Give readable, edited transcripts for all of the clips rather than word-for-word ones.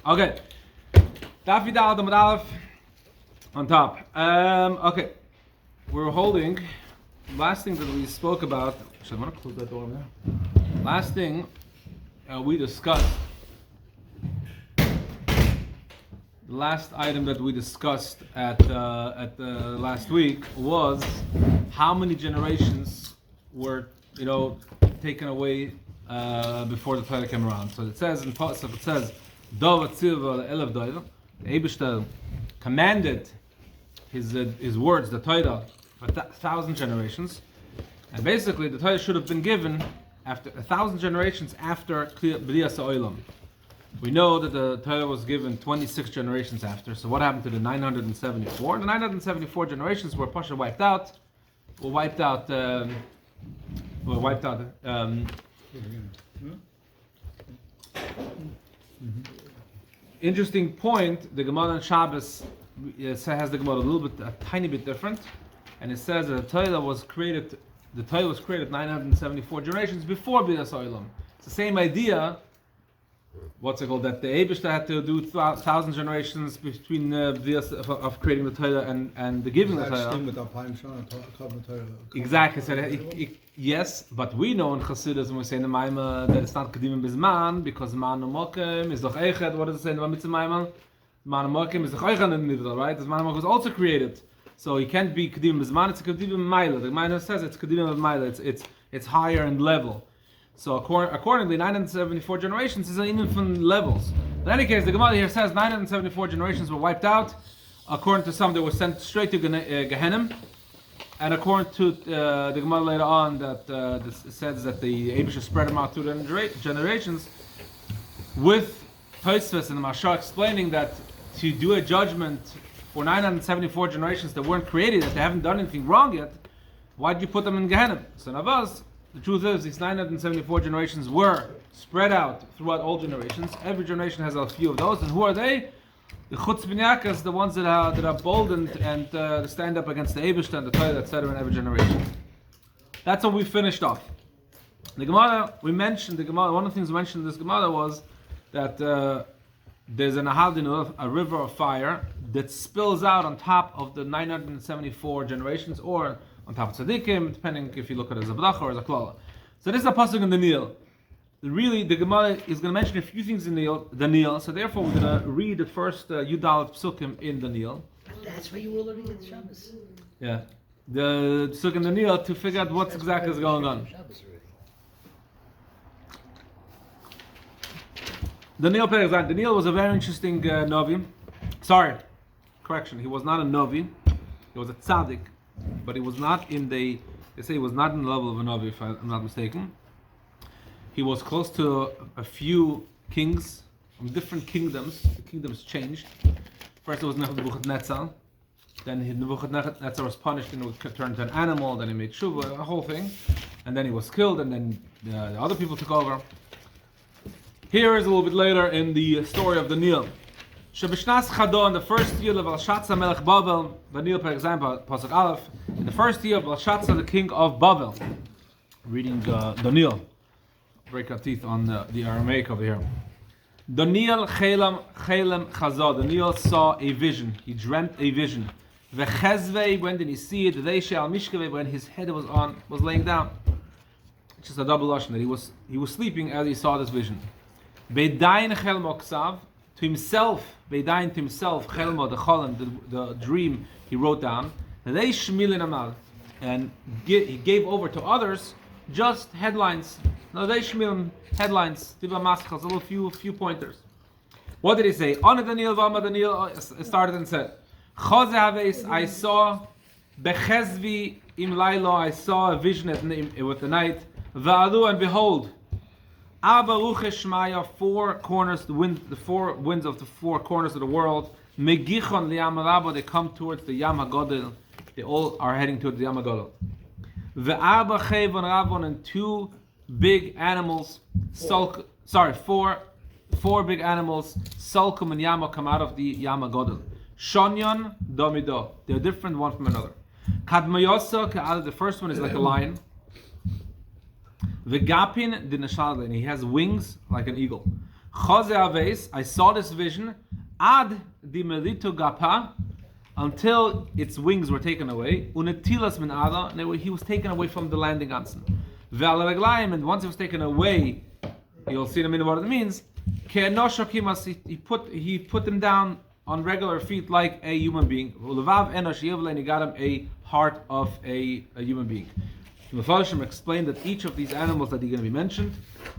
Okay. Daf Yidal Amud Aleph on top. Okay. We're holding. Last thing that we spoke about. Actually, I want to close that door now. Last thing we discussed. The last item that we discussed at last week was how many generations were taken away before the Torah came around. So it says in Pasuk, it says, "Dov Tzilva Elef Doiv." The Eibishter commanded his words, the Torah, for 1,000 generations, and basically the Torah should have been given after 1,000 generations after B'riyas Ha'olam. We know that the Torah was given 26 generations after. So what happened to the 974? The 974 generations were Pasha wiped out. Interesting point. The Gemarrah on Shabbos has the Gemarrah a tiny bit different, and it says that the Torah was created. The Torah was created 974 generations before B'riyas Ha'olam. It's the same idea. What's it called? That the Eibishter had to do 1,000 generations between of creating the Torah and the giving the Torah. Exactly. So yes, but we know in Chassidus when we say in the Maimah that it's not Kedim Bizman because Man Mokim is doch Eichet. What does it say in the Mitzvah Maimah? Man Mokim is doch Eichet in the Nidra, right? This Man Mokim was also created, so he can't be Kedim Bizman. It's Kedim Maila. The Maimah says it's Kedim Maila. It's higher in level. So accordingly, 974 generations is in different levels. In any case, the Gemarrah here says 974 generations were wiped out. According to some, they were sent straight to Gehenna. And according to the Gemarrah later on, that says that the Eibishter spread them out through the generations, with Tosfos and the Mashal explaining that to do a judgment for 974 generations that weren't created, that they haven't done anything wrong yet, why did you put them in Gehenna? So Navaz, the truth is, these 974 generations were spread out throughout all generations. Every generation has a few of those. And who are they? The Chutz B'nyakas, the ones that are bold and stand up against the Eibishter and the Torah, etc. in every generation. That's what we finished off. The Gemarrah, one of the things we mentioned in this Gemarrah was that there's an Ahadin, a river of fire, that spills out on top of the 974 generations, or on top of tzaddikim, depending if you look at it as a bracha or as a klala. So this is a pasuk in the Nil. Really, the Gemarrah is going to mention a few things in the Nil. So therefore, we're going to read the first Yud.א-y psukim in the Nil. That's where you were learning at Shabbos. Yeah, the psuk in the Nil to figure out what exactly is going on. The Nil Perek. The Nil was a very interesting Navi. Sorry, correction. He was not a Navi. He was a tzaddik. But he was not they say he was not in the level of a Navi, if I'm not mistaken. He was close to a few kings from different kingdoms. The kingdoms changed. First it was Nebuchadnezzar. Then Nebuchadnezzar was punished and turned into an animal. Then he made Shuvah, a whole thing. And then he was killed, and then the other people took over. Here is a little bit later in the story of the Nil. Shebishnas Chado, in the first year of Belshazzar Melech Bavel, Vanil per example, Pasuk Aleph, in the first year of Belshazzar, the king of Bavel. Reading Daniel. Break our teeth on the Aramaic over here. Daniel Chelem Chazah. Daniel saw a vision. He dreamt a vision. Vechezvei, when did he see it? Deishe al Mishkevei, when his head was laying down. It's just a double lashon that he was sleeping as he saw this vision. Beidayin Chelem Oksav. To himself, Beidayin to himself, Chelma, the Cholim, the dream he wrote down, and he gave over to others just headlines. No, they shmilin headlines, a little few pointers. What did he say? Ana Daniel Vama Daniel started and said, I saw Bechezvi im Lailo, I saw a vision with the night, Va'alu, and behold, four corners, the four winds of the four corners of the world. Megichon liyam rabo, they come towards the Yam HaGodel. They all are heading towards the Yam HaGodel. Ve'arba chevon rabon, and two big animals, four big animals, sulkum and yama, come out of the Yam HaGodel. Shonyon domido, they're different one from another. Kadmayosa, the first one is like a lion. V'gapin dinashadle, and he has wings like an eagle. Chaze Aves, I saw this vision, ad di melito gapa, until its wings were taken away, unetilas min ada, and he was taken away from the landing ansen. Ve'al reglaim, and once he was taken away, you'll see in a minute what it means. He put them down on regular feet like a human being. And he got him a heart of a human being. The meforshim explained that each of these animals that are going to be mentioned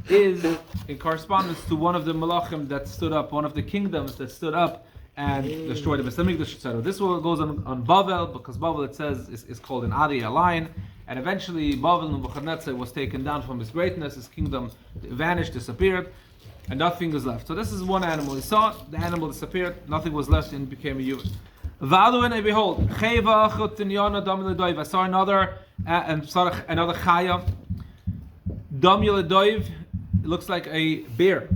is in correspondence to one of the malachim that stood up, one of the kingdoms that stood up and destroyed the Beis Hamikdash, etc. This one goes on Bavel, because Bavel, it says, is called an Ari, a lion, and eventually Bavel Nebuchadnezzar was taken down from his greatness, his kingdom vanished, disappeared, and nothing was left. So this is one animal. He saw the animal disappeared, nothing was left, and became a human. And behold, I saw another chaya, it looks like a bear.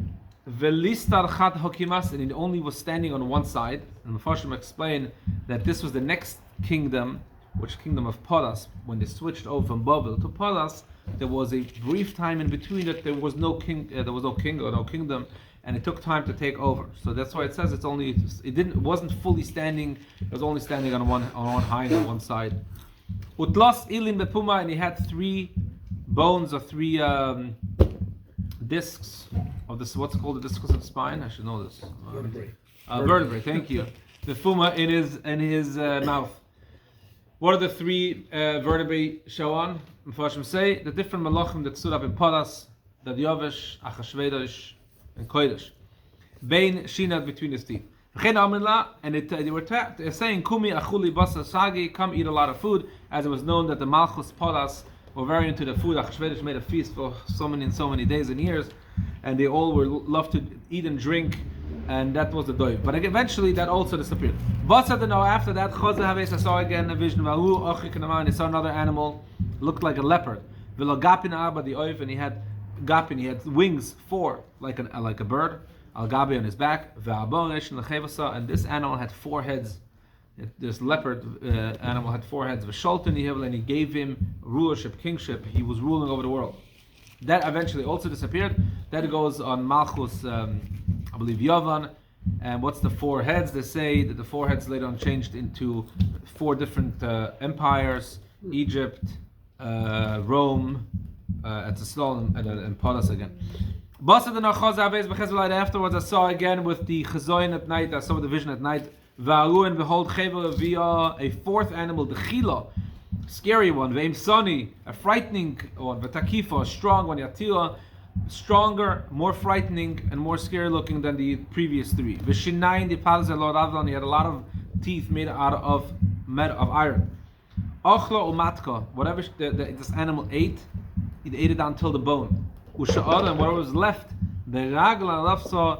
And it only was standing on one side. And meforshim explain that this was the next kingdom, which kingdom of Podas. When they switched over from Babel to Podas, there was a brief time in between that there was no king or no kingdom, and it took time to take over. So that's why it says it wasn't fully standing. It was only standing on one hind on one side. Utlas ilim bepuma, and he had 3 bones or 3 discs of this. What's called the discus of the spine? I should know this. Vertebrae. Thank you. The fuma in his mouth. What are the 3 vertebrae show on? Meforshim say the different malachim that stood up in Podas, that Yovesh, Achashverosh, and Kodesh. Bein Shinat, between his teeth. And they were saying, Kumi achuli basa sagi, come eat a lot of food, as it was known that the Malchus Podas were very into the food. Achashverosh made a feast for so many days and years, and they all were loved to eat and drink, and that was the doiv. But eventually that also disappeared. After that, I saw again a vision, and I saw another animal, looked like a leopard. And he had gapin, he had wings 4, like a bird. Al gabi on his back, and this animal had 4 heads. This leopard animal had 4 heads. And he gave him rulership, kingship. He was ruling over the world. That eventually also disappeared. That goes on Malchus, I believe Yavan. And what's the 4 heads? They say that the 4 heads later on changed into 4 different empires: Egypt, Rome, Etzisol, and Podas again. Afterwards, I saw again with the chazoin at night. I saw the vision at night. And behold, a 4th animal, the chila, scary one. Ve'imsoni, a frightening one. V'takifa, a strong one. Yatila, stronger, more frightening, and more scary looking than the previous 3. V'shinayin the palzel, he had a lot of teeth made out of iron. Ochlo umatka, whatever this animal ate, it ate it until the bone. Usha'ad, and whatever was left, the ragla lafsa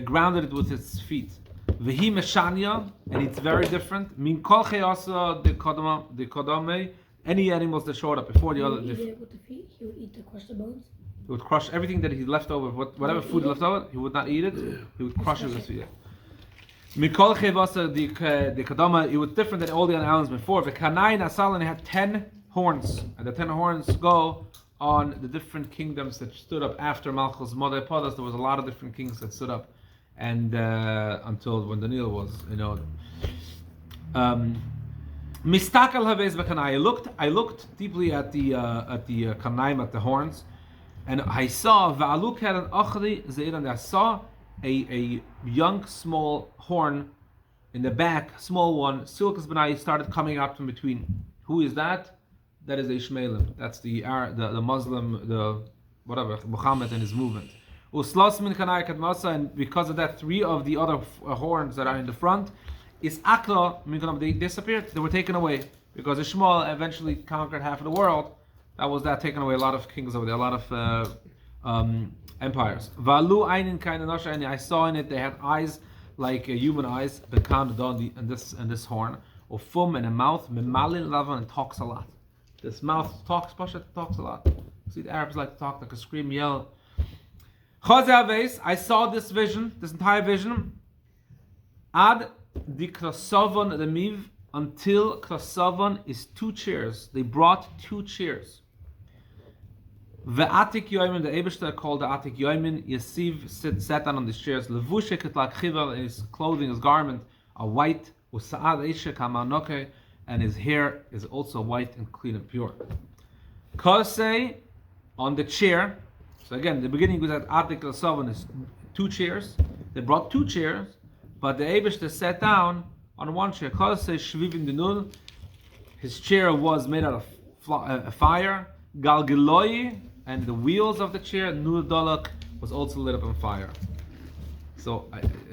grounded it with its feet. Vehi meshanya, and it's very different. Min kol chayasa the kodame, any animals that showed up before the other. He would eat it with the feet. He would eat the crushed bones. He would crush everything that he left over, whatever food he left over. He would not eat it. He would crush it with his feet. Min kol chayasa the kodama. It was different than all the other animals before. V'kanayin asal, and it had 10 horns, and the 10 horns go on the different kingdoms that stood up after Malchus Modeh Podas. There was a lot of different kings that stood up, and until when Daniel was, Mistakal Havez B'Kanai. I looked deeply at the Kanaim, at the horns, and I saw Va'alu Keren Ochri Zeiran. I saw a young small horn in the back, small one. Silkas B'nai started coming up from between. Who is that? That is a Ishmaelim. That's the Muslim, the whatever, Muhammad and his movement. Uslas min kanai kadmasa, and because of that, 3 of the other horns that are in the front is akla min kanai. They disappeared. They were taken away because Ishmael eventually conquered half of the world. That was taken away a lot of kings over there, a lot of empires. Valu einin kaina nasha, and I saw in it they had eyes like human eyes. Bekan and this horn, or fum, and a mouth. Memalin lavan, and talks a lot. This mouth talks, pshat, talks a lot. See, the Arabs like to talk, like a scream, yell. I saw this vision, this entire vision. Ad di krasavon the miv, until krasavon is 2 chairs. They brought 2 chairs. Ve'atik yoimin, the Eibishter called the Atik yoimin, Yesiv sat down on these chairs, Levushe ketlak chivel, his clothing, his garment, are white, Usa'ad eishe kamanoke, and his hair is also white and clean and pure. Kosei, on the chair, so again, the beginning was that Atik Lasovan is 2 chairs. They brought 2 chairs, but the Eibishter sat down on one chair. Kosei shvivin denul, his chair was made out of fire. Galgeloi, and the wheels of the chair, Nur Dolak, was also lit up on fire. So,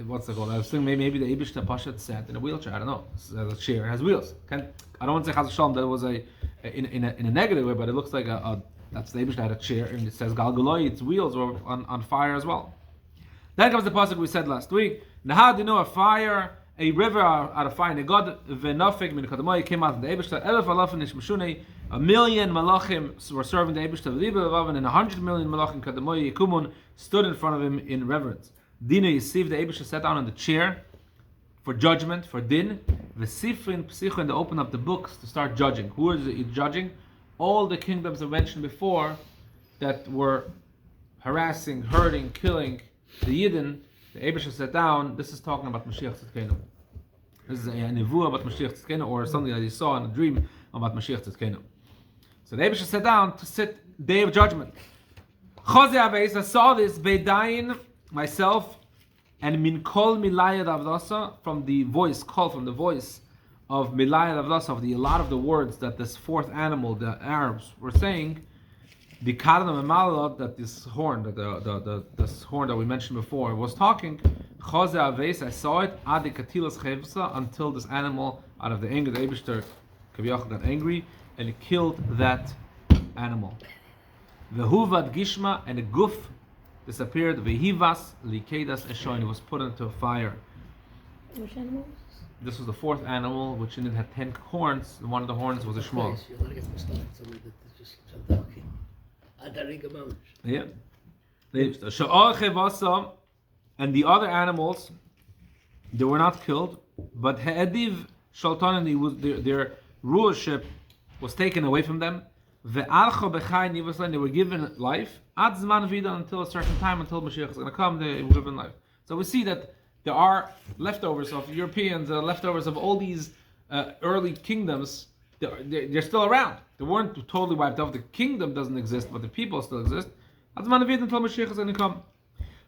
what's it called? I was thinking maybe the Eibishter pshat sat in a wheelchair. I don't know. The chair has wheels. I don't want to say Chas Shalom that it was in a negative way, but it looks like that's the Eibishter had a chair, and it says Galgeloi, its wheels were on fire as well. Then comes the pasuk we said last week. Nahadinu, a fire, a river out of fire. God v'nofik min kadmoi came out of the Eibishter. 1,000 malachim were serving the Eibishter, and 100 million malachim kadmoi yikumun stood in front of him in reverence. Dina Yisiv, the Eibishter sat down on the chair for judgment, for din. V'sifrin psicho, and they opened up the books to start judging. Who is it judging? All the kingdoms I mentioned before that were harassing, hurting, killing the Yidden. The Eibishter sat down. This is talking about Mashiach Tzidkenu. This is a nevuah about Mashiach Tzidkenu, or something that he saw in a dream about Mashiach Tzidkenu. So the Eibishter sat down to sit day of judgment. Chozeh Aveis, I saw this Beidayin, myself, and min kol milayad avdasa, from the voice, call from the voice of milayad avdasa, of a lot of the words that this 4th animal, the Arabs, were saying. The karna memalot, that this horn, this horn that we mentioned before, was talking. Chozeh Aveis, I saw it. Adi katilas chevsa, until this animal, out of the anger, the Eibishter Kaviyach got angry and he killed that animal. Vehuvad gishma, and a guf disappeared. Vehivas likedas eshoin, was put into a fire. Which animals? This was the 4th animal, which in it had 10 horns. And one of the horns was a shmol. Yeah. And the other animals, they were not killed, but Ha'ediv Shaltan, their rulership was taken away from them. They were given life until a certain time, until Mashiach is going to come. They were given life. So we see that there are leftovers of Europeans, leftovers of all these early kingdoms. They're still around. They weren't totally wiped off. The kingdom doesn't exist, but the people still exist. Until Mashiach is going to come.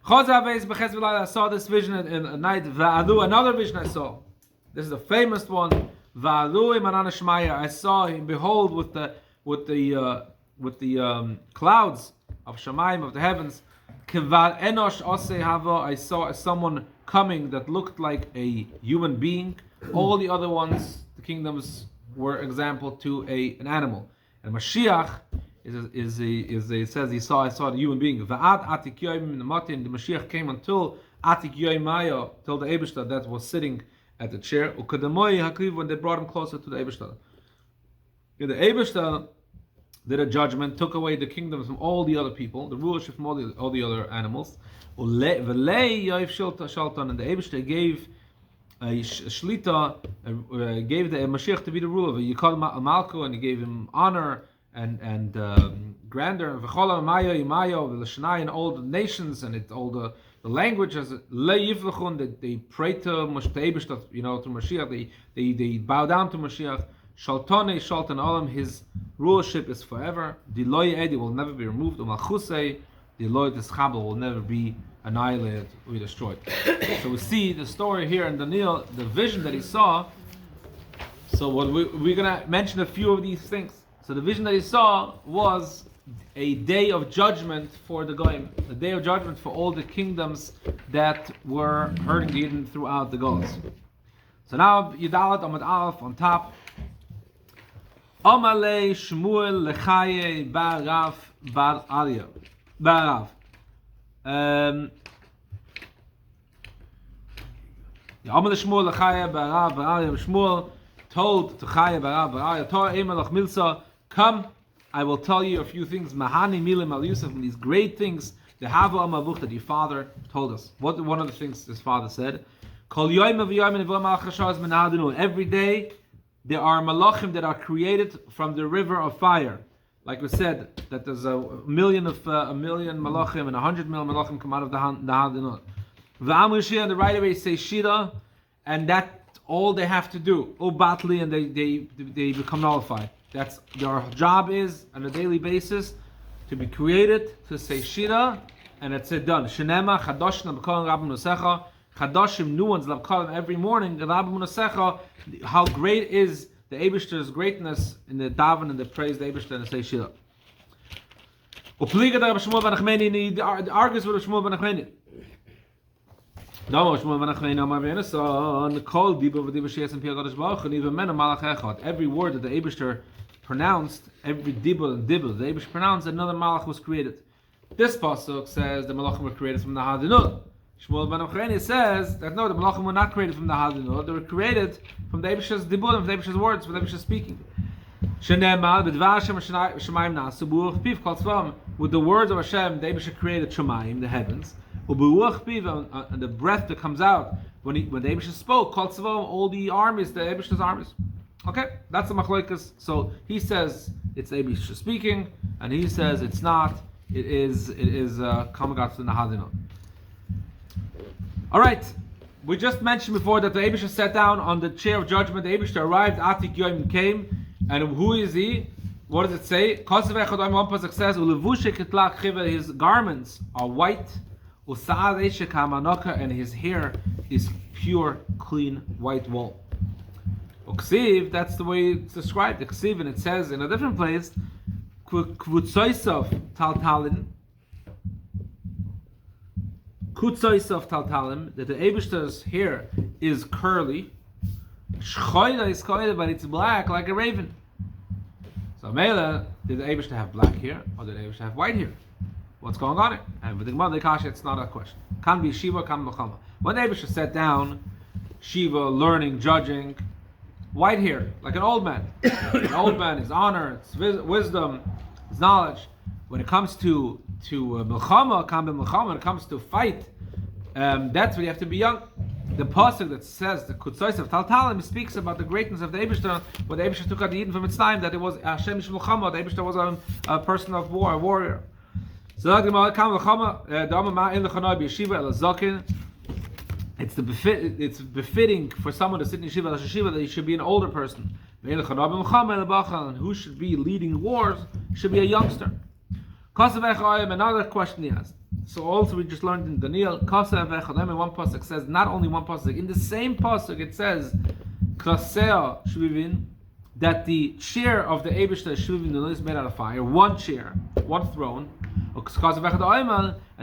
I saw this vision in night. Another vision I saw. This is the famous one. I saw him, behold, with the clouds of Shamayim, of the heavens. I saw someone coming that looked like a human being. All the other ones, the kingdoms, were example to an animal. And Mashiach it says I saw the human being. The Mashiach came until Atik Yoimayo, till the Eibishter that was sitting at the chair. When they brought him closer to the Eibishter. The Eibishter did a judgment, took away the kingdoms from all the other people, the rulership from all the other animals. And the Eibishter gave a shlita, gave the Mashiach to be the ruler. You call him Malko, and he gave him honor and grandeur. And all the nations and all the languages, that they pray to Eibishter, to Mashiach. They bow down to Mashiach. Shaltone Shaltan Olam, his rulership is forever. Diloy Edi will never be removed. Umalchusei, Diloy Deschabel will never be annihilated or destroyed. So we see the story here in Daniel, the vision that he saw. So what we're going to mention a few of these things. So the vision that he saw was a day of judgment for the Goyim, a day of judgment for all the kingdoms that were hurting the Eden throughout the Golos. So now Yudalat Amad Aleph on top. Amalei Shmuel Lechaye Barav Bar Arya. Barav. Amalei Shmuel Lechaye Barav Bar Arya. Shmuel told to Chaye Barav Bar Arya, Torah Emelach Milsa, come, I will tell you a few things. Mahani Milim Al Yusuf, and these great things. The Hava Amavuch that your father told us. What one of the things his father said? Kol Yoyim V'Yoyim Nevuah Malchashaz Menahadinu. Every day there are malachim that are created from the river of fire. like we said, that there's a million malachim and 100 million malachim come out of the Hadinot. V'am Rishia, and the right away say Shira, and that all they have to do, batli, and they become nullified. That's their job is on a daily basis to be created to say Shira, and it's done. Shenema Chadoshim L'Kolim Rabbi Munasecha, Chadoshim new ones L'Kolim every morning. Rabbi Munasecha, how great is the Eibishter's greatness in the daven and the praise the Eibishter and the say Shira. Upliga Rabbi Shmuel ben Achmeni, and he argues with Shmuel ben Achmeni. No, Shmuel ben Achmeni Amar V'Yenason Kol Diba V'Diba Sheyes and Piyah Kadosh Baruch Hu Niva Mena Malach Echad. Every word that the Eibishter pronounced, every dibble and dibble the Eibishter pronounced, another malach was created. This pasuk says the malachim were created from the Hadinut. Shmuel ben Achmeni says that no, the malachim were not created from the Hadinut. They were created from the Eibishter's dibble, from the Eibishter's words, from the Eibishter's speaking. Shenemar b'dvar Hashem Shemayim nasu b'ruach piv kol tzvam. With the words of Hashem, the Eibishter created Shemayim, the heavens. U'b'ruach piv, and the breath that comes out when the Eibishter spoke, kol tzvam, all the armies, the Eibishter's armies. Okay, that's the machlokas. So he says it's Eibishter speaking, and he says it's not. It is Kamagatz in the Hadinot. All right, we just mentioned before that the Eibishter sat down on the chair of judgment. The Eibishter arrived. Atik Yom came, and who is he? What does it say? One pasuk says, his garments are white, and his hair is pure, clean, white wool. Uksiv, that's the way it's described. Uksiv, and it says in a different place, Kvutsoisov taltalim, that the Eibishter's hair is curly, Shchoida is koida, but it's black like a raven. So Mela, did the Eibishter have black hair or did the Eibishter have white hair? What's going on here? And with the Gemarrah Kasha, it's not a question. Can be Shiva, can be Mechama. When the Eibishter sat down, Shiva, learning, judging, white hair, like an old man. An old man, his honor, his wisdom, his knowledge. When it comes to Melchama, can be Melchama, when it comes to fight, that's when you have to be young. The pasuk that says the Kutzos of Taltalim speaks about the greatness of the Eibishter, when the Eibishter took out the Eden from its time, that it was Hashem Ish Melchama, the Eibishter was a person of war, a warrior. So it's befitting for someone to sit in yeshiva that he should be an older person. And who should be leading wars should be a youngster. Another question he asked. So also we just learned in Daniel, in one pasuk says, not only one pasuk, in the same pasuk it says that the chair of the Eibishter is made out of fire, one chair, one throne. And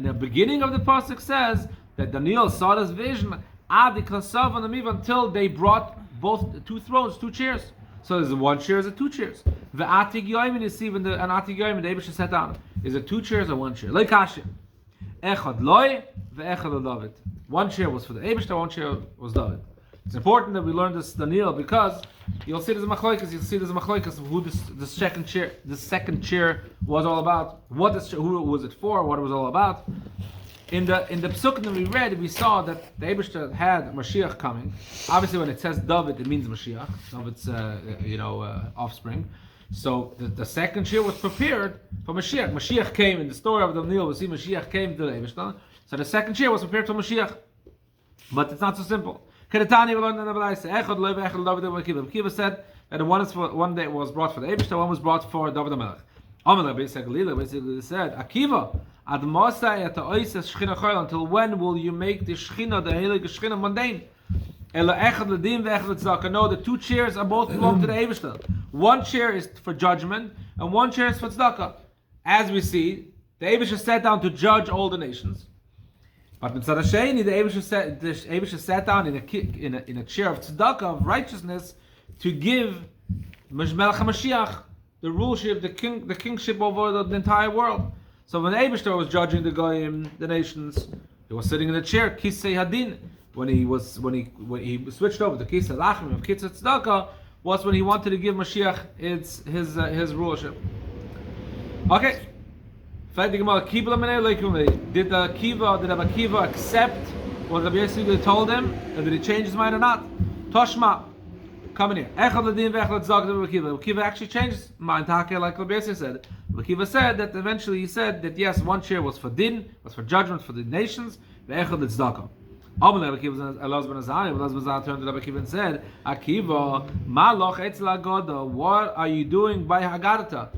the beginning of the pasuk says that Daniel saw this vision until they brought both two thrones, two chairs. So there's one chair, is it two chairs? The Atik Yoim is even the Atik Yoim, the Eibishter sat down. Is it two chairs or one chair? Like Hashem. Echad loy ve'echad David. One chair was for the Eibishter, one chair was David. It's important that we learn this Daniel because you'll see there's a machloikas of who the second chair was all about. Who was it for? What it was all about. In the psukim that we read, we saw that the Eibishter had Mashiach coming. Obviously, when it says David, it means Mashiach. David's offspring. So the second chair was prepared for Mashiach. Mashiach came in the story of Daniel. We see Mashiach came to the Eibishter. So the second chair was prepared for Mashiach. But it's not so simple. Kedetani, we learned in the Blatt. Kiva said that one day was brought for the Eibishter, one was brought for David HaMelech. Amalek basically said, Akiva, ad Mosai at the Oises Shechina Choil, until when will you make the Shechina, the Heilige Shechina, mundane? Ela Echad L'Din ve'Echad L'Tzedakah. No, the two chairs are both belong to the Eibishter. One chair is for judgment, and one chair is for tzedakah. As we see, the Eibishter sat down to judge all the nations. But Mitzad Hasheni, the Eibishter sat down in a chair of tzedakah, of righteousness, to give Melech HaMashiach the rulership, the kingship over the entire world. So when Eibishter was judging the Goyim, the nations, he was sitting in the chair, Kisei Hadin. When he switched over to Kisei Lachim of Kisei Tzedakah, was when he wanted to give Mashiach his rulership. Okay. Did Rabbi Akiva accept what Rabbi Yossi told him? And did he change his mind or not? Toshma. Coming here. Echad ledin ve'echad zog to Akiva. Akiva actually changed mind. Like Rabbi said. Akiva said that eventually he said that yes, one chair was for din, was for judgment for the nations. Ve'echad ledzdaka. Rabbi Akiva Elaz ben Azariah. Elaz ben Azariah turned to Rabbi Akiva and said, Akiva, ma loch etzel agoda. What are you doing by Hagadata?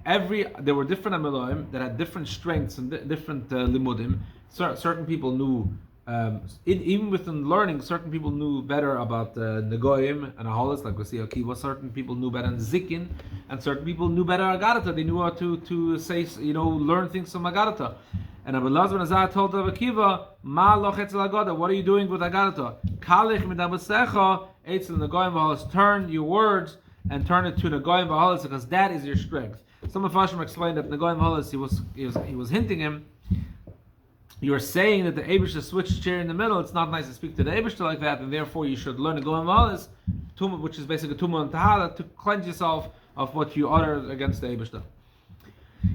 There were different Amiloim that had different strengths and different limudim. Certain people knew, even within learning, certain people knew better about Negoim and Aholis, like we see Akiva. Certain people knew better in Zikin, and certain people knew better Agadata. They knew how to say, learn things from Agadata. And Rabbi Elazar ben Azariah told Rabbi Akiva, Ma loch etzel agoda. What are you doing with Agadata? Kalich midabasecha etzel Negoim v'Aholis. Turn your words and turn it to Negoim v'Aholis, because that is your strength. Some of meforshim explained that Negoim v'Aholis, he was hinting him. You're saying that the Eibishter switched chair in the middle. It's not nice to speak to the Eibishter like that, and therefore you should learn Negoim v'Aholis, which is basically Tumah and Tahara, to cleanse yourself of what you utter against the Eibishter.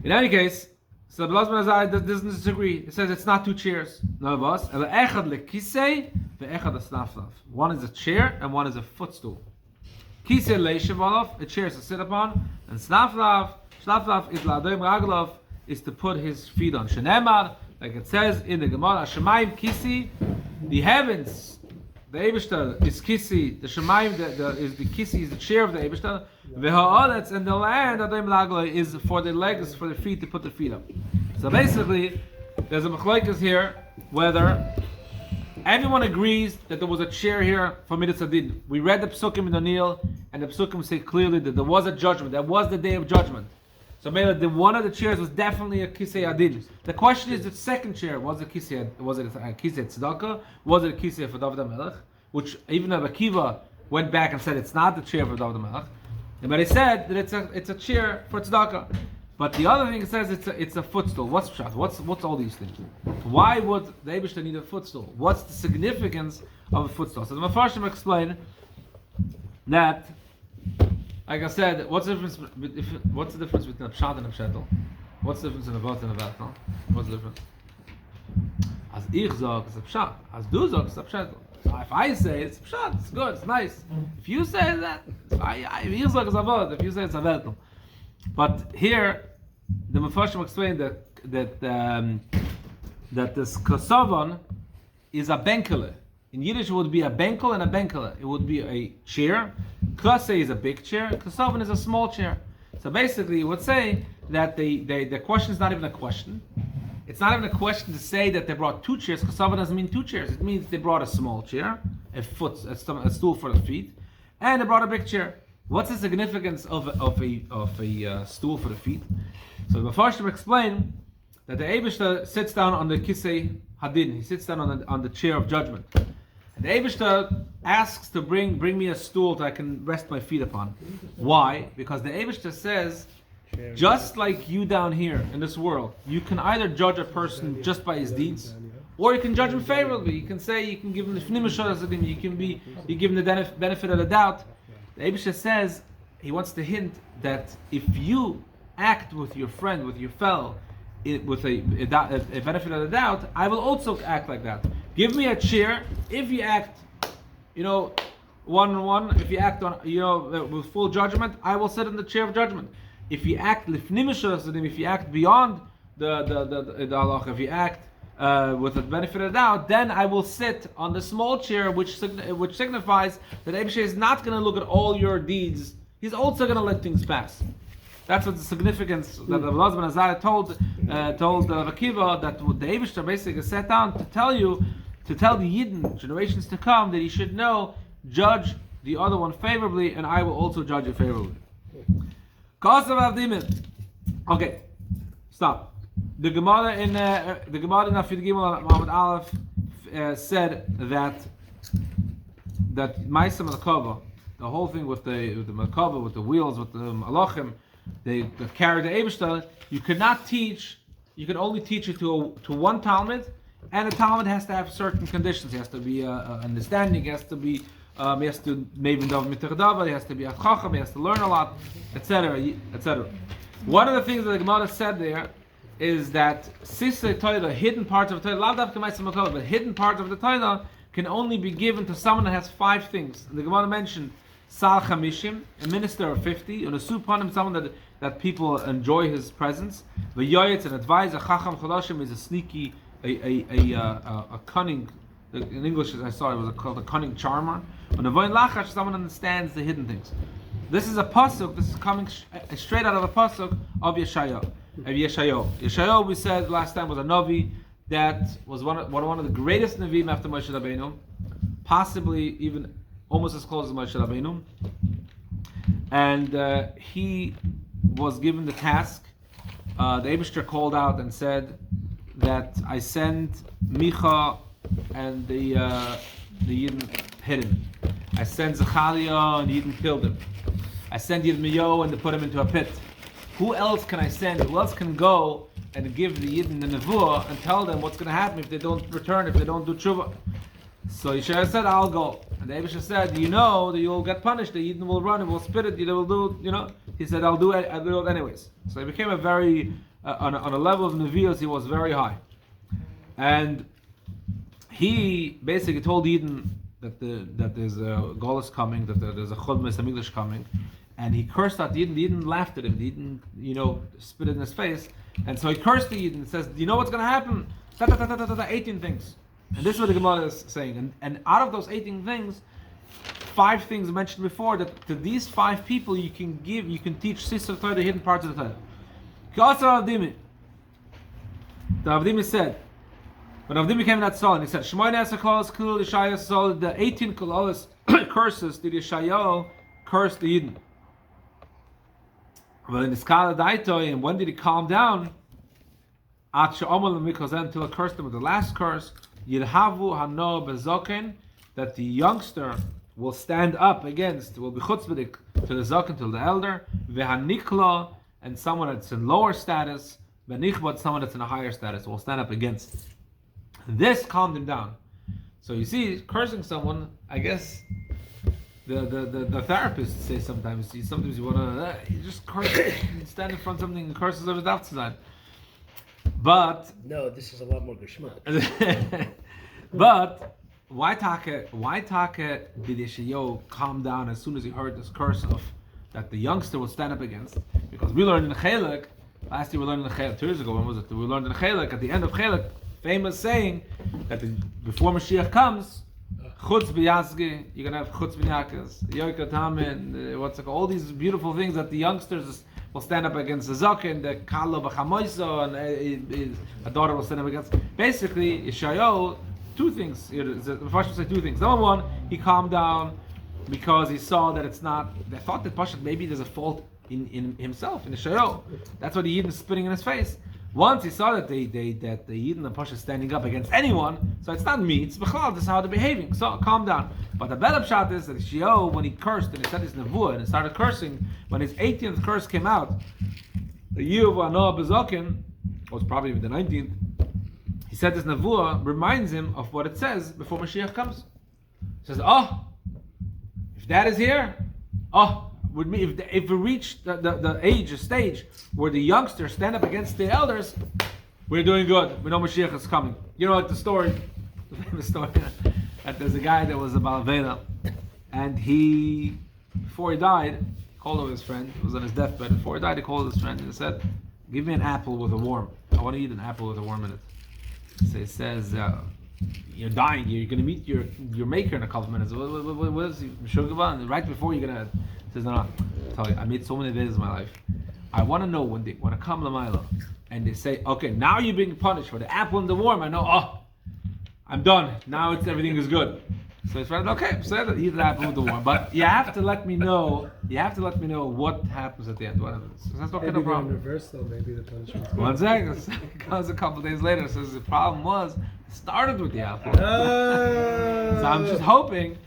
In any case, so the Elazar ben Azariah doesn't disagree. It says it's not two chairs. None of us. One is a chair and one is a footstool. Kisei leishav, a chair is to sit upon, and snaflav is la'adoim raglav, is to put his feet on. Shenemar, like it says in the Gemarrah, Shemayim kisi, the heavens, the Eibishter is kisi, the Shemayim is the kisi, is the chair of the Eibishter. V'ha'aretz, and the land adoim raglav is for the legs, for the feet, to put the feet up. So basically, there's a machlokes here whether everyone agrees that there was a chair here for Midas Adin. We read the psukim in Daniel, and the psukim say clearly that there was a judgment. That was the day of judgment. So maybe one of the chairs was definitely a kisei adin. The question is, the second chair, was it a kisei tzedakah? Was it a kisei for David HaMelech? Which even Rabbi Akiva went back and said it's not the chair for David HaMelech. But he said that it's a chair for tzedakah. But the other thing, it says it's a footstool. What's pshat? What's all these things? Why would the Eibishter need a footstool? What's the significance of a footstool? So the meforshim explain that, like I said, what's the difference between a pshat and a pshetl? What's the difference in a vurt and a vertl? What's the difference? As ich sag, it's a pshat. As du sagst, it's a pshetl. So if I say it's a pshat, it's good, it's nice. If you say that, if ich sag, it's a vurt. If you say it's a vertl. But here, the meforshim explained that this kasavon is a benkele. In Yiddish, it would be a benkel and a benkele. It would be a chair. Kase is a big chair. Kasavon is a small chair. So basically, it would say that the question is not even a question. It's not even a question to say that they brought two chairs. Kasavon doesn't mean two chairs. It means they brought a small chair, a stool for the feet, and they brought a big chair. What's the significance of a stool for the feet? So the meforshim explain that the Eibishter sits down on the kisei hadin. He sits down on the chair of judgment. And the Eibishter asks to bring me a stool that I can rest my feet upon. Why? Because the Eibishter says, just like you down here in this world, you can either judge a person just by his deeds, or you can judge him favorably. You can say, you can give him the fnimashah, you give him the benefit of the doubt. The Eibishter says, he wants to hint that if you act with your friend, with your fellow, with a benefit of the doubt, I will also act like that. Give me a chair. If you act, one-on-one, if you act on, with full judgment, I will sit in the chair of judgment. If you act lifnimisha, if you act beyond the halacha, if you act with the benefit of the doubt, then I will sit on the small chair, which signifies that Eibishter is not going to look at all your deeds. He's also going to let things pass. That's what the significance that the Elazar ben Azariah told Rabbi Akiva, that the Eibishter basically sat down to tell the Yidden, generations to come, that he should know, judge the other one favorably, and I will also judge you favorably. Okay, stop. The Gemarrah in Afid Gimel Muhammad Aleph said that Ma'aseh Merkava, the whole thing with the Merkava, with the wheels, with the Malachim, they carry the Eibishter. You cannot teach. You can only teach it to one Talmud, and the Talmud has to have certain conditions. He has to be understanding. He has to be. He has to maybe he has to be a chacham. He has to learn a lot, etc., etc. One of the things that the Gemara said there is that Sisei Torah, hidden parts of the Torah, but hidden parts of the Torah can only be given to someone that has 5 things. And the Gemara mentioned Sal Chamishim, a minister of 50, and a Supanim, someone that people enjoy his presence. V'yoyetz, an advisor, Chacham Chodashim is a sneaky, a cunning, in English I saw it was called a cunning charmer. And a Voin Lachash, someone understands the hidden things. This is a pasuk, this is coming straight out of a pasuk of Yeshayahu. Yeshayahu, we said last time, was a Navi that was one of the greatest Navim after Moshe Rabbeinu, possibly even almost as close as Moshe Rabbeinu. And he was given the task. The Eibishter called out and said that I sent Micha and the Yidden hit him. I sent Zechariah and Yidden killed him. I sent Yirmiyahu and they put him into a pit. Who else can I send? Who else can go and give the Yidden the Nevuah and tell them what's going to happen if they don't return, if they don't do tshuva? So Yeshaya said, I'll go. And the Eibishter said, you know that you'll get punished, the Yidden will run, it will spit it, they will do, He said, I'll do it anyways. So he became a very, on a level of Nevios, he was very high. And he basically told Yidden that there's a Golus coming, that there's a Chod Mesamigdash coming. And he cursed out the Yidden. The Yidden laughed at him. The Yidden, spit it in his face. And so he cursed the Yidden and says, do you know what's going to happen? 18 things. And this is what the Gemarrah is saying. And out of those 18 things, 5 things mentioned before, that to these 5 people you can teach Sisr Torah, the hidden parts of the Torah. The Avdimi said, when Avdimi came in that Saul, and he said, the 18 Kololos curses did Yeshayahu curse the Yidden. Well, in the Skala Daitoi, and when did he calm down? Until it cursed him with the last curse, Yirhavu Hano Bezoken, that the youngster will stand up against, will be chutzpahdik to the Zoken, to the elder, Vehanikla, and someone that's in lower status, Venichbot, someone that's in a higher status, will stand up against. This calmed him down. So you see, cursing someone, I guess, the therapists say sometimes you want to you just curse, you stand in front of something and curses over the outside. But no, this is a lot more geschmack. But why did Yeshayahu calm down as soon as he heard this curse of that the youngster would stand up against? Because we learned in Chelek, last year we learned in Chelek, 2 years ago, when was it? We learned in Chelek, at the end of Chelek, famous saying that before Mashiach comes, Chutz b'yasge, you're going to have Chutz b'nyakas, Yoika Tamin, all these beautiful things that the youngsters will stand up against the Zaken, the Kalo b'chamoiso, and a daughter will stand up against. Basically, Yeshayahu, 2 things, the meforshim say 2 things. Number 1, he calmed down because he saw that it's not, they thought that pshat, maybe there's a fault in himself, in Yeshayahu. That's what the Yidden is spitting in his face. Once he saw that the Yidden and Pasha is standing up against anyone, so it's not me, it's Bechlal, this is how they're behaving. So calm down. But the better pshat is that Yeshayahu, when he cursed and he said his nevuah and he started cursing, when his 18th curse came out, the year of Anoah Bezokin, was probably even the 19th, he said this nevuah reminds him of what it says before Mashiach comes. He says, if that is here, with me, if we reach the stage where the youngsters stand up against the elders, we're doing good. We know Mashiach is coming. You know, like the famous story, that there's a guy that was a Balaveda, and before he died, called over his friend. He was on his deathbed. Before he died, he called his friend and said, "Give me an apple with a worm. I want to eat an apple with a worm in it." So he says, "You're dying. You're going to meet your maker in a couple of minutes. What is he? And right before you're going to." He says, "No, I'll tell you, I made so many days in my life. I want to know when I come to Milo and they say, okay, now you're being punished for the apple and the worm. I know, I'm done. Now everything is good." So his friend, okay, so eat the apple with the worm. But you have to let me know. You have to let me know what happens at the end. What happens? So that's okay, no problem. In reverse, though, maybe the punishment. One second. It comes a couple days later. Says the problem was it started with the apple. So I'm just hoping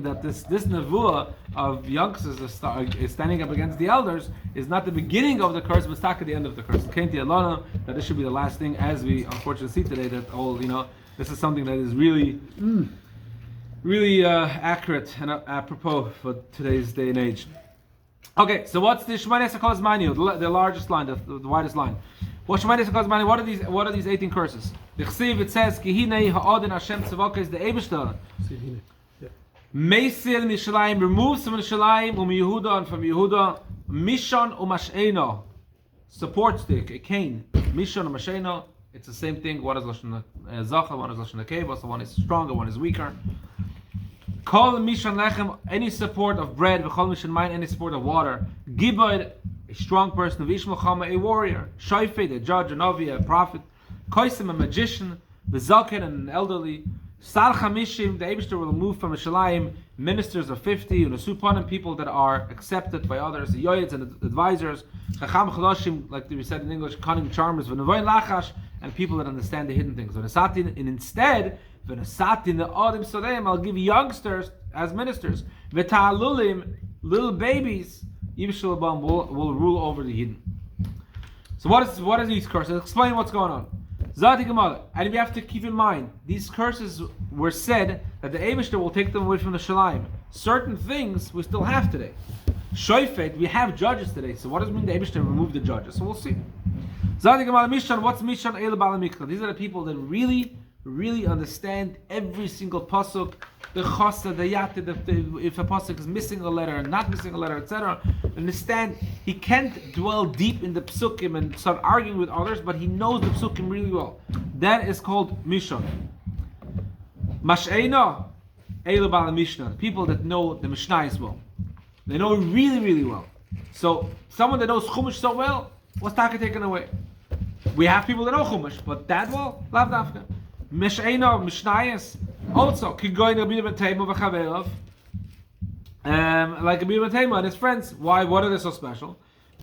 that this nevuah of youngsters is standing up against the elders is not the beginning of the curse, but stuck at the end of the curse. Kenti Alana, that this should be the last thing, as we unfortunately see today. That this is something that is really, really accurate and apropos for today's day and age. Okay, so what's the Shemoneh Esrei Manu, the largest line, the widest line? What Shemoneh Esrei Manu? What are these 18 curses? The Chsiv, it says, "Ki hinei ha'odin Hashem tzavaka," is the Eibishter. Mesil Mishalayim removes from Mishalayim Yehuda and from Yehuda Mishon Umasheno support stick, a cane. Mishon Umasheno, it's the same thing. One is Lashon Zachar, one is Lashon Nekeva, so one is stronger, one is weaker. Kol Mishon Lechem, any support of bread, V'chol Mishon Mayin, any support of water. Gibod, a strong person. V'ishmel Chama, a warrior. Shoifed, a judge, a novi, a prophet. Koisim, a magician. V'zaken, an elderly. Sal Chamishim, the Eibishter will move from Mishalayim ministers of 50, and Supanim, people that are accepted by others, the Yoyeds and the advisors, Chacham Chaloshim, like we said in English, cunning charmers, V'nevoin Lachash, and people that understand the hidden things. V'nesatin, and instead, V'nesatin the Odim Soleim, I'll give youngsters as ministers. V'ta'alulim, little babies, Yivshul Abam will rule over the hidden. So what is these curses? Explain what's going on. Zati Gemarrah, and we have to keep in mind, these curses were said that the Eibishter will take them away from the Shalayim. Certain things we still have today. Shoifet, we have judges today. So what does it mean the Eibishter removed the judges? So we'll see. Zati Gemarrah, Mishan, what's Mishan El Bala Mikra? These are the people that really understand every single pasuk, the chasa, the yate, if a pasuk is missing a letter, not missing a letter, etc. Understand, he can't dwell deep in the psukim and start arguing with others, but he knows the psukim really well. That is called Mishon. Mash'eina, Eilu Bala Mishnah, people that know the Mishnah as well. They know it really well. So, someone that knows Chumash so well, what's taka taken away? We have people that know Chumash, but that well, lav dafka. Mish'eina, Mishnayas, also, Kigoyin Rabbi B'Teimu v'Chaverov, like Rabbi B'Teimu and his friends. Why? What are they so special?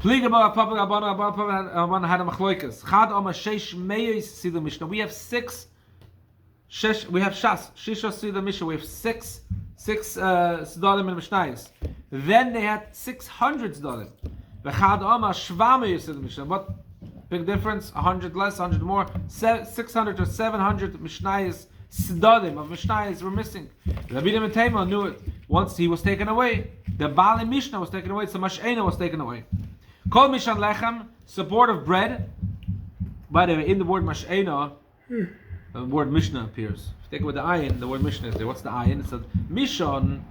We have 6 we have Shas, Shisha Sida Misha, we have 6 Sdalim and Mishnayis. Then they had 600 Sdalim. What big difference? 100 less, 100 more. 600 to 700 Mishnayis, Sdalim of Mishnayis were missing. Rabbi B'Teimu knew it. Once he was taken away, the Bali Mishnah was taken away, so Mash'ena was taken away. Kol Mishan Lechem, support of bread. By the way, in the word Mash'ena, the word Mishnah appears. If you take it with the ayin, the word Mishnah is there. What's the ayin? It says Mishon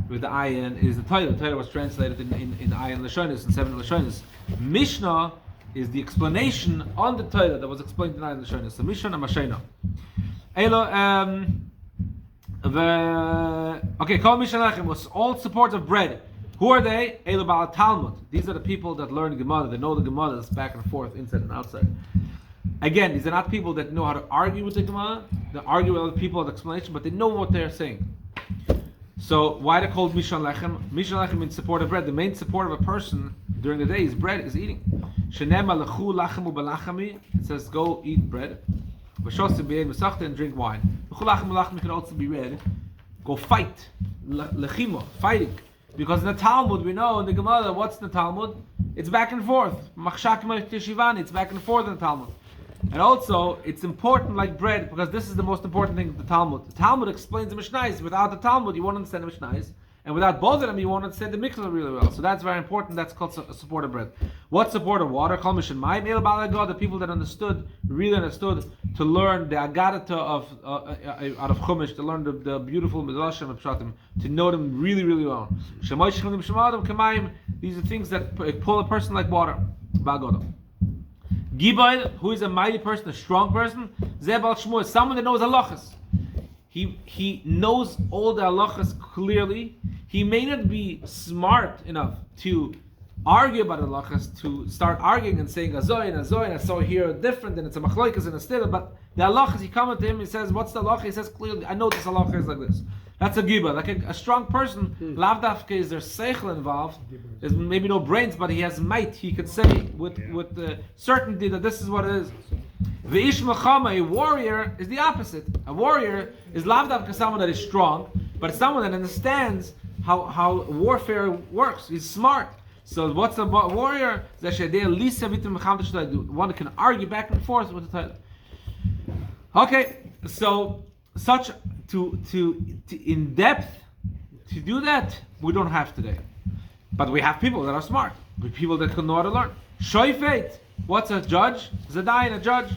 with the ayin is the Torah. The Torah was translated in ayin Lashonis, in 7 Lashonis. Mishnah is the explanation on the Torah that was explained in ayin Lashonis. So Mishon and Mash'ena. Okay, Kol Mishan Lechem was all support of bread. Who are they? Elo Ba'al Talmud. These are the people that learn Gemarrah. They know the Gemarrah that's back and forth, inside and outside. Again, these are not people that know how to argue with the Gemarrah. They argue with other people with explanation, but they know what they're saying. So why they're called Mishan Lechem? Mishan Lechem means support of bread. The main support of a person during the day is bread, is eating. Shenema lechu lachemu balachami. It says go eat bread. V'shosim b'yein v'sachta and drink wine. Lechu lachemu balachami can also be read. Go fight. Lechimo, fighting. Because in the Talmud, we know in the Gemarrah, what's the Talmud? It's back and forth. Machshakma Teshivani, it's back and forth in the Talmud. And also, it's important like bread, because this is the most important thing of the Talmud. The Talmud explains the Mishnayos. Without the Talmud, you won't understand the Mishnayos. And without both of them, you won't understand the Mikvah really well. So that's very important. That's called support of bread. What support of water? Kol Mishan Mayim El Balagod, the people that really understood, to learn the Agadata out of Chumash, to learn the beautiful Midrashim and pshatim, to know them really well. Shemoy Shechlim Shemadam Kamayim, these are things that pull a person like water. Bagodah. Gibayl, who is a mighty person, a strong person, Zebal Shmuel, someone that knows halachas. He knows all the halachas clearly. He may not be smart enough to argue about halachas, to start arguing and saying azoy and I saw here different, and it's a machloikas and a stila, but the halachas, he comes to him, he says, what's the halacha? He says clearly, I know this halacha is like this. That's a giba. Like a strong person, lav dafke is there seichel involved. There's maybe no brains, but he has might. He could say with certainty that this is what it is. V'ish machama, a warrior, is the opposite. A warrior is lav dafke someone that is strong, but someone that understands how warfare works. He's smart. So what's a warrior? One can argue back and forth with the title. Okay, so such to in depth to do that we don't have today, but we have people that are smart, people that can know how to learn. Shoifet, what's a judge? Zadayin, a judge.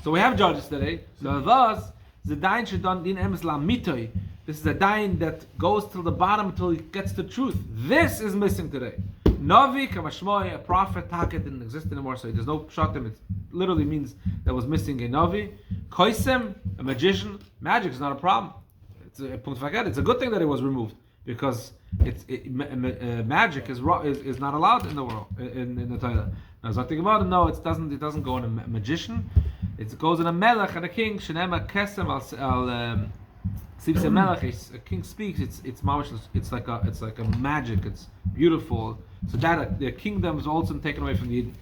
So we have judges today. So thus Zadayin should done din emes la mitoy. This is a dain that goes till the bottom until it gets the truth. This is missing today. Navi kamashmoy, a prophet, taket didn't exist anymore, so there's no pshatim. It literally means that was missing a navi. Koisem, a magician. Magic is not a problem. It's a good thing that it was removed, because magic is not allowed in the world in the Torah. Now, Zakti Gemara, no, it doesn't go in a magician. It goes in a melech and a king. Shenema kesem al sivse melech. A king speaks. It's mamash. It's like a magic. It's beautiful. So that the kingdom is also taken away from the Yidden.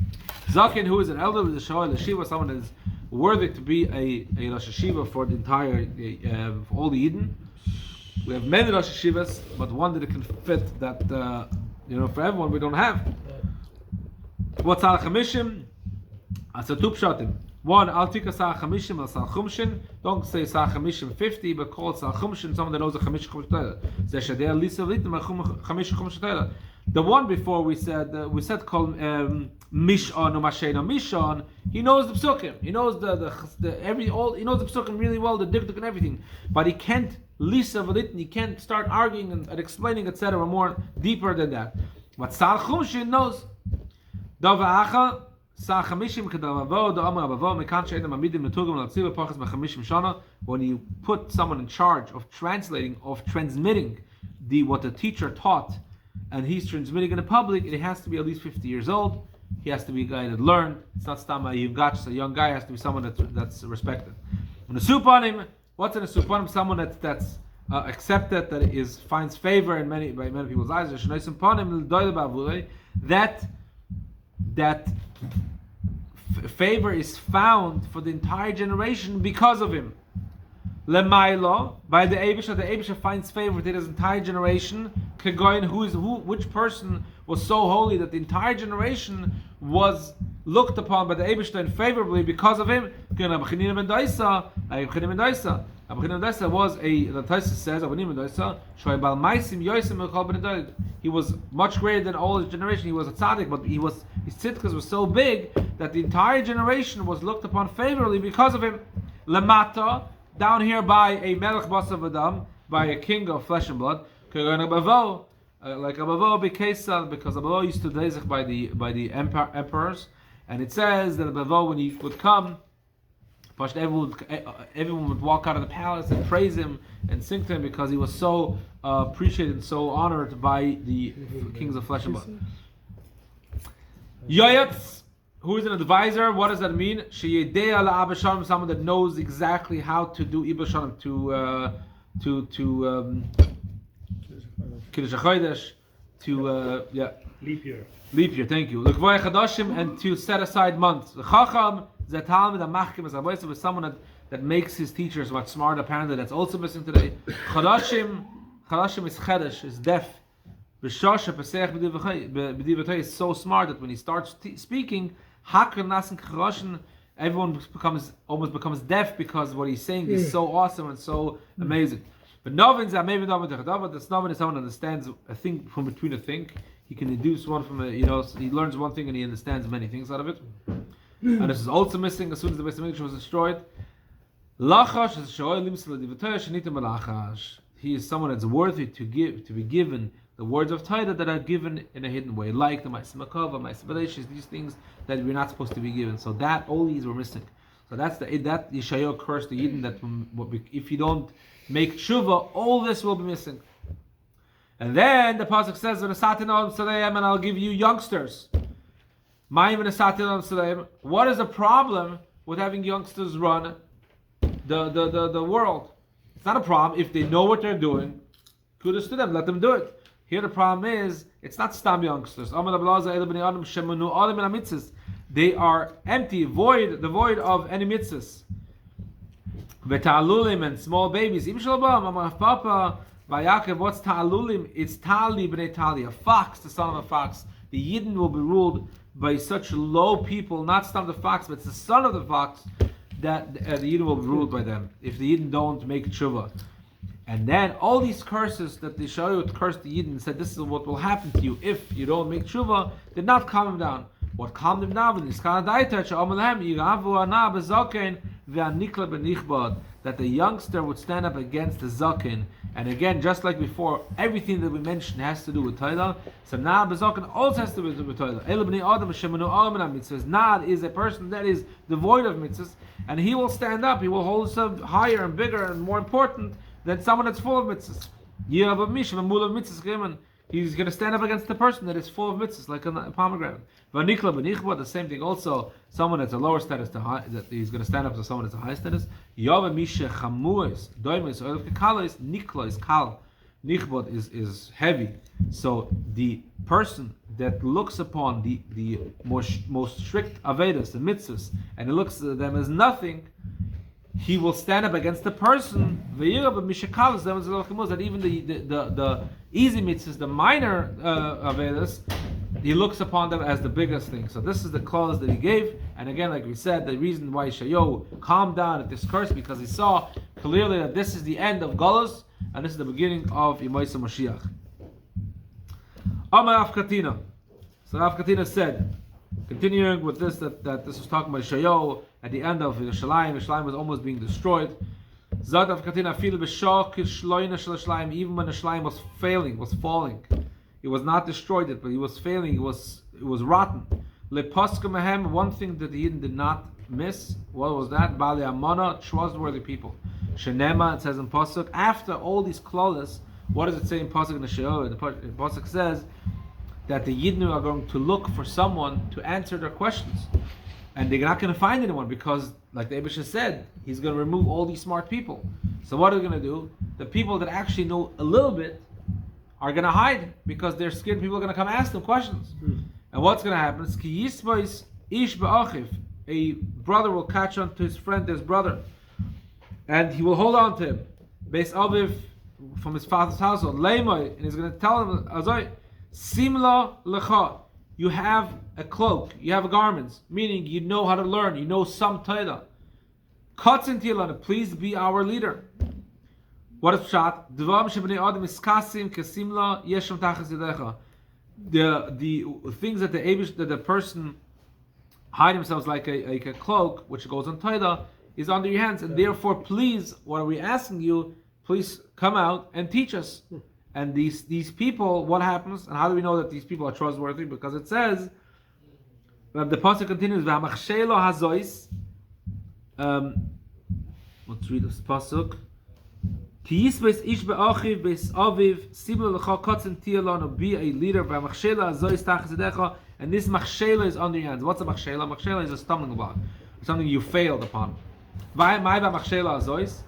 Zakin, who is an elder of the Shoah L'Shiva, someone that is worthy to be a Rosh Hashiva for the entire for all the Yidden. We have many Rosh Hashivas, but one that can fit that for everyone we don't have. What's Sal Chamishim? It's a two pshatim. One, Al Tika Sal Chamishim al Sal Chumshin. Don't say Sal Chamishim 50, but call it Sal Chumshin. Someone that knows the Chamish Chumsh Torah. Zeshadeh Lisa Litim Chamish Chumsh Torah. The one before we said call Mishon or Mashena Mishon. He knows the psukim. He knows he knows the psukim really well, the dikduk and everything. But he can't Lisa Velitin. He can't start arguing and explaining, etc. more deeper than that. But Sal Chumshin knows. Dava Acha. When you put someone in charge of translating, of transmitting what the teacher taught, and he's transmitting in the public, it has to be at least 50 years old. He has to be a guy that learned. It's not Stama Yivgach, a young guy has to be someone that's respected. And the Supanim, what's in a Supanim? Someone that's accepted, that finds favor by many people's eyes. That favor is found for the entire generation because of him. Lemailo, by the Eibusha finds favor to his entire generation. Kegoin, which person was so holy that the entire generation was looked upon by the Eibusha favorably because of him. Abu Chanina ben Daisa was the Taisa says, he was much greater than all his generation. He was a tzaddik, but his tzidkas was so big that the entire generation was looked upon favorably because of him. Lamata, down here by a melech basav adam, by a king of flesh and blood, like Abavo Bekesal, because Abavo used to dezech by the emperors, and it says that Abavo, when he would come, everyone would walk out of the palace and praise him and sing to him because he was so appreciated, so honored by the kings of flesh and blood. Yoyatz, who is an advisor, what does that mean? Sheyedei ala Abba Shalom, someone that knows exactly how to do Ibba Shalom, to Kiddush HaChodesh, Leap year. Leap year, thank you. L'kvoy Chadashim, and to set aside months. The Chacham, Zatalmid, Amachkim, Zaboysev, is someone that makes his teachers much smarter. Apparently, that's also missing today. Chadashim is Chedesh, is deaf. B'shosha Pesach B'divatay is so smart that when he starts speaking, Hakr Nasin Chadashim, everyone almost becomes deaf because what he's saying is so awesome and so amazing. But Novin maybe Novin Techadava, that's Novin is someone that understands a thing from between a thing. He can deduce one from he learns one thing and he understands many things out of it. And this is also missing as soon as the Beis Hamikdash was destroyed. Lachash is Shoel Limsel Divatay Shenitim Lachash. He is someone that's worthy to be given the words of Torah that are given in a hidden way, like the Ma'aseh Makava, Ma'aseh B'Leish, these things that we're not supposed to be given. So that all these were missing. So that Yeshayahu cursed the Yidden that if you don't make tshuva, all this will be missing. And then the pasuk says, and I'll give you youngsters. What is the problem with having youngsters run the world? It's not a problem if they know what they're doing. Kudos to them, let them do it. Here the problem is, it's not stam youngsters. They are empty, devoid of any mitzvahs. V'ta'alulim, and small babies. Papa, by Yaakov, what's ta'alulim? It's Tali b'nei Tali, a fox, the son of a fox. The Yidden will be ruled by such low people, not son of the fox, but it's the son of the fox, that the Yidden will be ruled by them, if the Yidden don't make tshuva. And then all these curses that the Shiur cursed the Yidden and said, this is what will happen to you if you don't make tshuva, did not calm him down. What calmed him down is that the youngster would stand up against the zaken And again, just like before, everything that we mentioned has to do with Torah. So now Bezokan also has to do with Torah. Nad is a person that is devoid of mitzvahs, and he will stand up, he will hold himself higher and bigger and more important than someone that's full of mitzvahs. He's going to stand up against the person that is full of mitzvahs, like a pomegranate. The same thing also, someone that's a lower status, that he's going to stand up to someone that's a high status. Is heavy. So the person that looks upon the most strict avedas, the mitzvahs, and he looks at them as nothing, he will stand up against the person. That even the easy mitzvahs, the minor avedas, he looks upon them as the biggest thing. So this is the clause that he gave. And again, like we said, the reason why Shayo calmed down at this curse, because he saw clearly that this is the end of Galus, and this is the beginning of Yemaisa Mashiach. Amar Rav Katina. So Rav Katina said, continuing with this, that this was talking about Shayo at the end of Yerushalayim. Yerushalayim was almost being destroyed. Zad Rav Katina feel b'shok shloina shel Yerushalayim, even when Yerushalayim was failing, was falling. It was not destroyed it, but it was failing. It was rotten. Leposka mehem. One thing that the Yidden did not miss. What was that? Bali amana, trustworthy people. Shenema. It says in pasuk, after all these clauses, what does it say in pasuk in the Shiur? The pasuk says that the Yidden are going to look for someone to answer their questions, and they're not going to find anyone because, like the Abisha said, he's going to remove all these smart people. So what are they going to do? The people that actually know a little bit are going to hide because they're scared people are going to come ask them questions. And what's going to happen is a brother will catch on to his friend, his brother, and he will hold on to him. Beis Aviv from his father's household, Leimai, and he's going to tell him, Azoi, Simla lecha, you have a cloak, you have garments, meaning you know how to learn, you know some Torah. Katzin tilana, please be our leader. What is pshat? Dvarim shebnei adam iskasim kesimla yeshem tachas yadecha. The things that the person hide themselves like a cloak, which goes on Torah, is under your hands, and therefore, please, what are we asking you? Please come out and teach us. And these people, what happens, and how do we know that these people are trustworthy? Because it says, the pasuk continues, "V'hamachshelo hazois." Let's read this pasuk. Tiyis beis ish be'achiv beis aviv simla lecha katzen tiyalanu, be a leader. V'hamachshelo hazois tachas yadecha. And this machshela is under your hands. What's a machshela? Machshela is a stumbling block, something you failed upon. V'hay machshela hazois.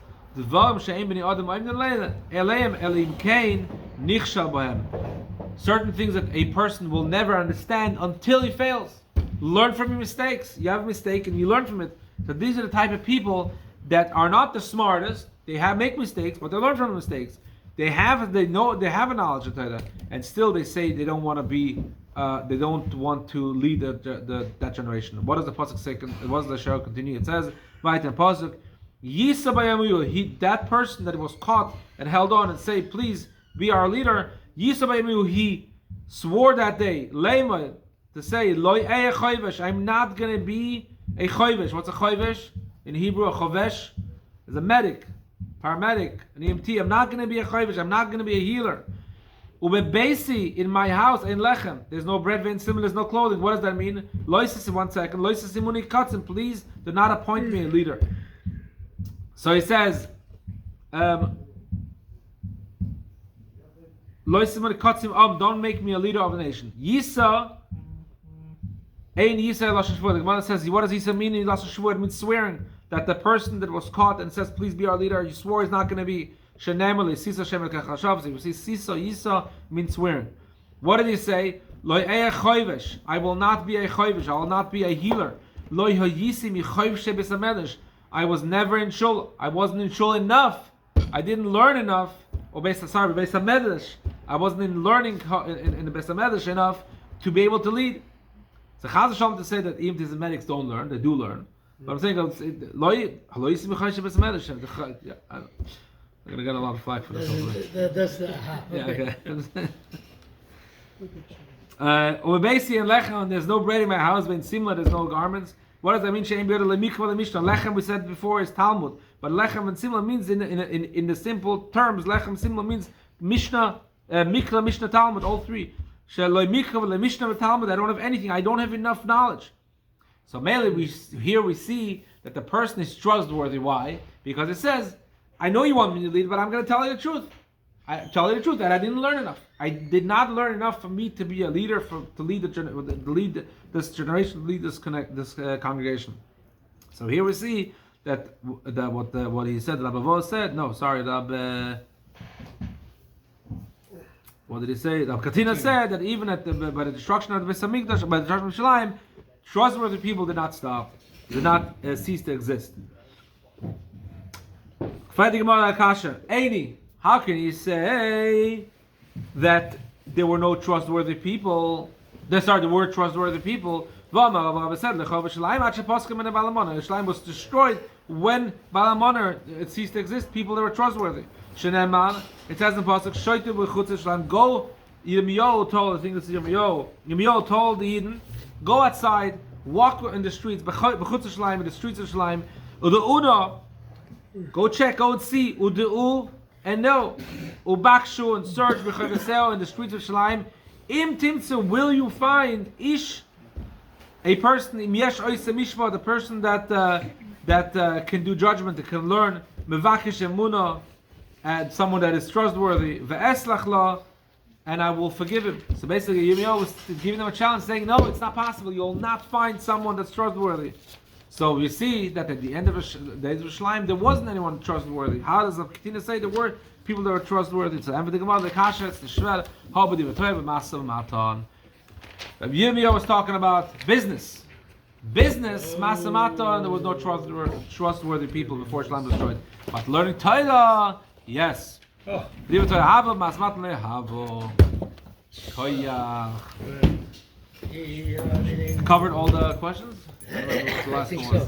Certain things that a person will never understand until he fails. Learn from your mistakes. You have a mistake and you learn from it. So these are the type of people that are not the smartest. They make mistakes, but they learn from the mistakes. They have a knowledge of Torah, and still they say they don't want to be. They don't want to lead that generation. What does the pasuk say? What does the Shiur continue? It says, right in pasuk, that person that was caught and held on and say, please be our leader, he swore that day, to say, I'm not going to be a chayvesh. What's a chayvesh? In Hebrew, a chavesh is a medic, paramedic, an EMT. I'm not going to be a chayvesh. I'm not going to be a healer. Ubebesi, in my house, in lechem, there's no bread, vein, similar, there's no clothing. What does that mean? Loisis in 1 second. Loisis imuni katzim, please do not appoint me a leader. So he says, don't make me a leader of the nation. Yisa, ein Yisa lashon shvur. The Gemarrah says, what does Yisa mean in lashon shvur? It means swearing that the person that was caught and says, please be our leader, you swore he's not going to be. Shenemali sisa shemet kachashav. So you see, sisa Yisa means swearing. What did he say? Lo eya chayvesh. I will not be a chayvesh. I will not be a healer. Lo hayisi mi chayvesh besamedish. I was never in shul. I wasn't in shul enough. I didn't learn enough. Or Beis HaMedrash. I wasn't in learning in the Beis HaMedrash enough to be able to lead. So Chaz Hashem to say that even the medics don't learn, they do learn. But I'm saying, I'm going to get a lot of flack for this. That's the Yeah, okay. And there's no bread in my house, there's no garments. What does that mean? Lechem, we said before, is Talmud. But lechem and simla means in the simple terms, lechem and simla means Mishnah, Mikra, Mishnah, Talmud, all three. Sheloi Mikra, Mishnah, Talmud, I don't have anything, I don't have enough knowledge. So mainly we see that the person is trustworthy. Why? Because it says, I know you want me to lead, but I'm going to tell you the truth. I tell you the truth that I didn't learn enough. I did not learn enough for me to be a leader, to lead this generation, to lead this congregation. So here we see that what he said, Rabbi said. No, sorry, what did he say? Rabbi Katina said that even by the destruction of the Beis Hamikdash, by the destruction of Shalim, trustworthy people did not stop, did not cease to exist. Fighting Gemarrah Akasha, Eini. How can you say that there were no trustworthy people? There were trustworthy people. Shalim was destroyed when Balamoner it ceased to exist. People that were trustworthy. It says in the pasuk, "Shoytu b'chutz Shalim." Go. Yirmiyahu told. I think this is Yirmiyahu. Yirmiyahu told the Eden, go outside, walk in the streets. B'chutz Shalim, in the streets of Shalim. Ude'una. Go check. Go and see. Ude'u. And no, ubakshu and search b'chagaseo in the streets of Shalim. Im timtzu, will you find ish, a person im yesh oise mishma, the person that can do judgment, that can learn mevakish emuna, and someone that is trustworthy. Ve'eslach la, and I will forgive him. So basically, Yirmiyahu was giving them a challenge, saying, no, it's not possible. You'll not find someone that's trustworthy. So we see that at the end of the days of Shalim, there wasn't anyone trustworthy. How does the Katina say there were people that were trustworthy? So, and for the Gemarrah, the Kasha, it's the Shver, Hobadi, V'toy, V'masav, Matan. Yirmiyahu was talking about business. Business, Masa Matan, there was no trustworthy people before Shalim was destroyed. But learning Torah, yes. Covered all the questions? I don't remember what the last one was.